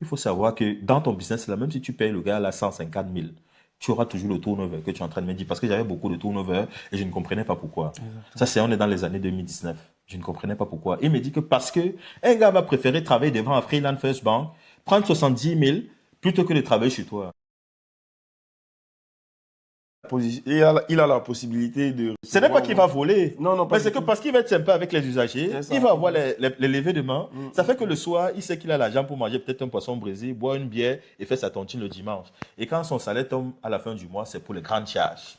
Il faut savoir que dans ton business, là, même si tu payes le gars là 150 000, tu auras toujours le turnover que tu es en train de me dire. Parce que j'avais beaucoup de turnover et je ne comprenais pas pourquoi. Ça, Exactement. c'est, on est dans les années 2019. Je ne comprenais pas pourquoi. Il me dit que parce que un gars va préférer travailler devant un freelance First Bank, prendre 70 000 plutôt que de travailler chez toi. Il a la possibilité de Ce n'est pas recevoir. qu'il va voler, Non, non, pas mais du c'est que tout. parce qu'il va être sympa avec les usagers, C'est il ça. va avoir les levées de main. Mm, Ça mm, fait que le soir, il sait qu'il a l'argent pour manger peut-être un poisson brésil, boire une bière et faire sa tontine le dimanche. Et quand son salaire tombe à la fin du mois, c'est pour les grandes charges.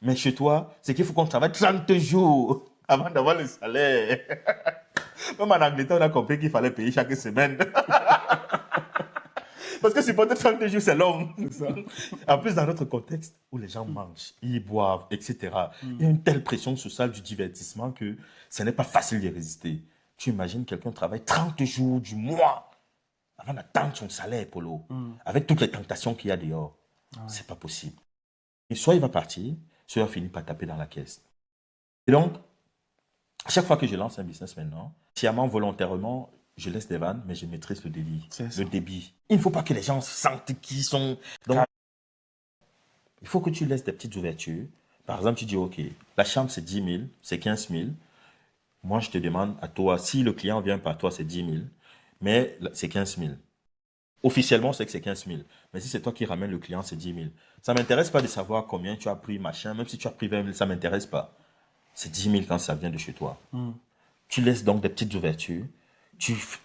Mais chez toi, c'est qu'il faut qu'on travaille 30 jours avant d'avoir le salaire. Même en Angleterre, on a compris qu'il fallait payer chaque semaine. Parce que supporter 30 jours, c'est long. c'est ça. En plus, dans notre contexte où les gens mangent, ils boivent, etc., il y a une telle pression sociale du divertissement que ce n'est pas facile d'y résister. Tu imagines quelqu'un travaille 30 jours du mois avant d'attendre son salaire, Polo, avec toutes les tentations qu'il y a dehors. C'est pas possible. Et soit il va partir, soit il va finir par taper dans la caisse. Et donc, à chaque fois que je lance un business maintenant, sciemment, volontairement, je laisse des vannes, mais je maîtrise le débit. C'est ça. Le débit. Il ne faut pas que les gens sentent qu'ils sont... Donc, il faut que tu laisses des petites ouvertures. Par exemple, tu dis, OK, la chambre, c'est 10 000, c'est 15 000. Moi, je te demande à toi, si le client vient par toi, c'est 10 000, mais c'est 15 000. Officiellement, c'est que c'est 15 000. Mais si c'est toi qui ramènes le client, c'est 10 000. Ça ne m'intéresse pas de savoir combien tu as pris, machin. Même si tu as pris 20 000, ça ne m'intéresse pas. C'est 10 000 quand ça vient de chez toi. Tu laisses donc des petites ouvertures.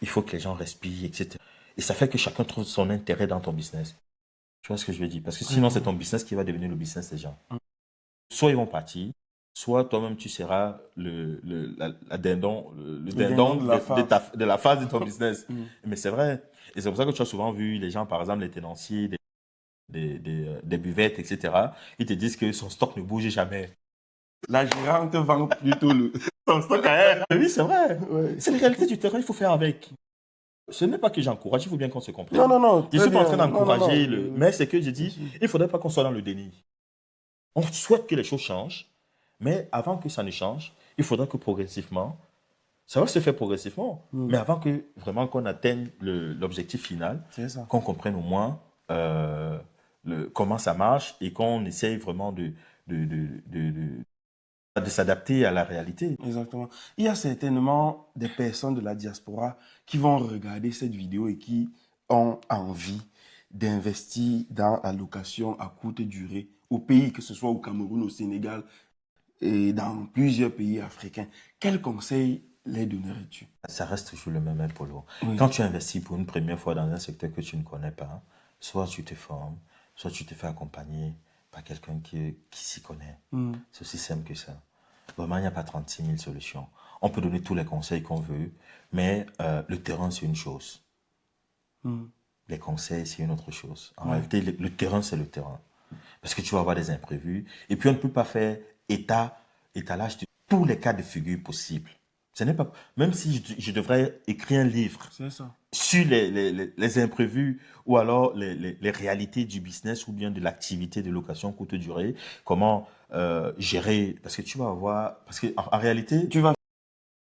Il faut que les gens respirent, etc. Et ça fait que chacun trouve son intérêt dans ton business. Tu vois ce que je veux dire? Parce que sinon, c'est ton business qui va devenir le business des gens. Soit ils vont partir, soit toi-même tu seras la dindon, le Le dindon dindon de la farce. de la phase de ton business. Mais c'est vrai. Et c'est pour ça que tu as souvent vu les gens, par exemple, les tenanciers, des buvettes, etc. Ils te disent que son stock ne bouge jamais. La gérante vend plutôt le. Son stock à elle. Oui, c'est vrai. Ouais. C'est la réalité du terrain, il faut faire avec. Ce n'est pas que j'encourage, il faut bien qu'on se comprenne. Non, non, non, Je ne très suis pas en train bien. Non, non, d'encourager non. Mais c'est que je dis, Si. il ne faudrait pas qu'on soit dans le déni. On souhaite que les choses changent, mais avant que ça ne change, il faudra que progressivement, ça va se faire progressivement, mais avant que vraiment qu'on atteigne l'objectif final, C'est ça. qu'on comprenne au moins comment ça marche et qu'on essaye vraiment de, de, de, de- de s'adapter à la réalité. Exactement. Il y a certainement des personnes de la diaspora qui vont regarder cette vidéo et qui ont envie d'investir dans la location à courte durée au pays, que ce soit au Cameroun, au Sénégal et dans plusieurs pays africains. Quel conseil les donnerais-tu? Ça reste toujours le même polo. Oui. Quand tu investis pour une première fois dans un secteur que tu ne connais pas, soit tu te formes, soit tu te fais accompagner par quelqu'un qui s'y connaît. C'est aussi simple que ça. Vraiment, il n'y a pas 36 000 solutions. On peut donner tous les conseils qu'on veut, mais le terrain, c'est une chose. Les conseils, c'est une autre chose. En réalité, le terrain, c'est le terrain. Parce que tu vas avoir des imprévus. Et puis, on ne peut pas faire étalage de tous les cas de figure possibles. Ce n'est pas, même si je devrais écrire un livre C'est ça. sur les imprévus ou alors les réalités du business ou bien de l'activité de location courte durée, comment gérer, parce que tu vas avoir, parce qu'en en réalité, Tu vas